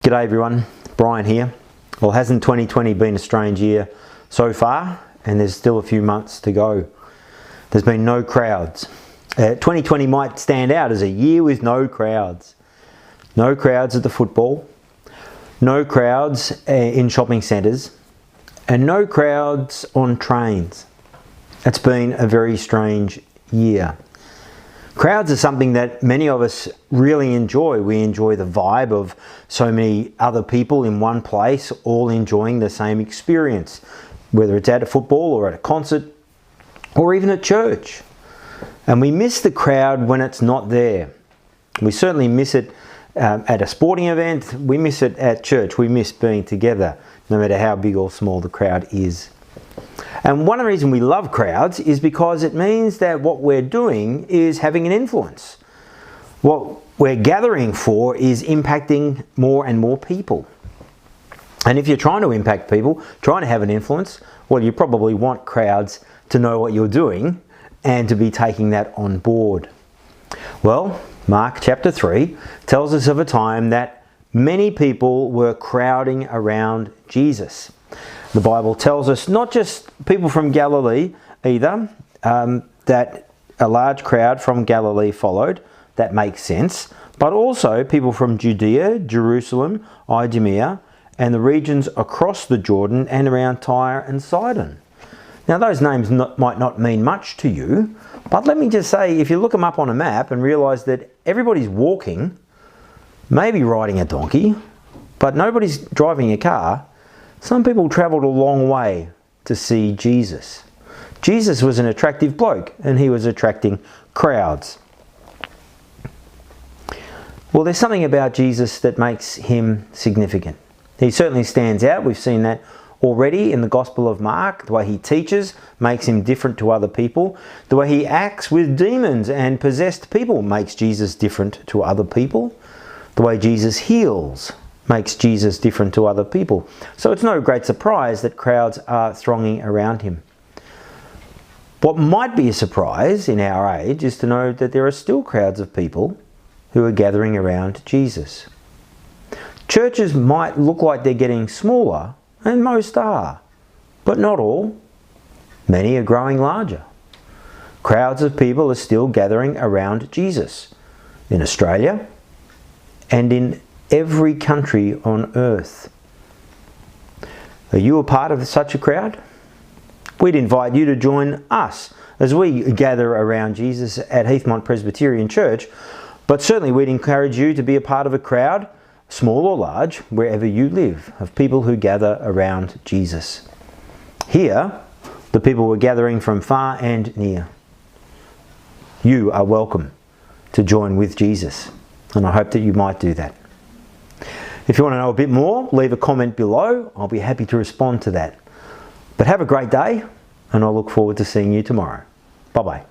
G'day everyone, Brian here. Well, hasn't 2020 been a strange year so far? And there's still a few months to go. There's been no crowds. 2020 might stand out as a year with no crowds. No crowds at the football, no crowds in shopping centres, and no crowds on trains. It's been a very strange year. Crowds are something that many of us really enjoy. We enjoy the vibe of so many other people in one place, all enjoying the same experience, whether it's at a football or at a concert or even at church. And we miss the crowd when it's not there. We certainly miss it at a sporting event. We miss it at church. We miss being together, no matter how big or small the crowd is. And one of the reasons we love crowds is because it means that what we're doing is having an influence. What we're gathering for is impacting more and more people. And if you're trying to impact people, trying to have an influence, well, you probably want crowds to know what you're doing and to be taking that on board. Well, Mark chapter 3 tells us of a time that many people were crowding around Jesus. The Bible tells us not just people from Galilee either, that a large crowd from Galilee followed. That makes sense. But also people from Judea, Jerusalem, Idumea, and the regions across the Jordan and around Tyre and Sidon. Now those names might not mean much to you, but let me just say, if you look them up on a map and realise that everybody's walking, maybe riding a donkey, but nobody's driving a car, some people travelled a long way to see Jesus. Jesus was an attractive bloke and he was attracting crowds. Well, there's something about Jesus that makes him significant. He certainly stands out. We've seen that already in the Gospel of Mark. The way he teaches makes him different to other people. The way he acts with demons and possessed people makes Jesus different to other people. The way Jesus heals makes Jesus different to other people. So it's no great surprise that crowds are thronging around him. What might be a surprise in our age is to know that there are still crowds of people who are gathering around Jesus. Churches might look like they're getting smaller, and most are, but not all. Many are growing larger. Crowds of people are still gathering around Jesus in Australia and in every country on earth. Are you a part of such a crowd? We'd invite you to join us as we gather around Jesus at Heathmont Presbyterian Church, but certainly we'd encourage you to be a part of a crowd, small or large, wherever you live, of people who gather around Jesus. Here, the people were gathering from far and near. You are welcome to join with Jesus, and I hope that you might do that. If you want to know a bit more, leave a comment below. I'll be happy to respond to that. But have a great day, and I'll look forward to seeing you tomorrow. Bye-bye.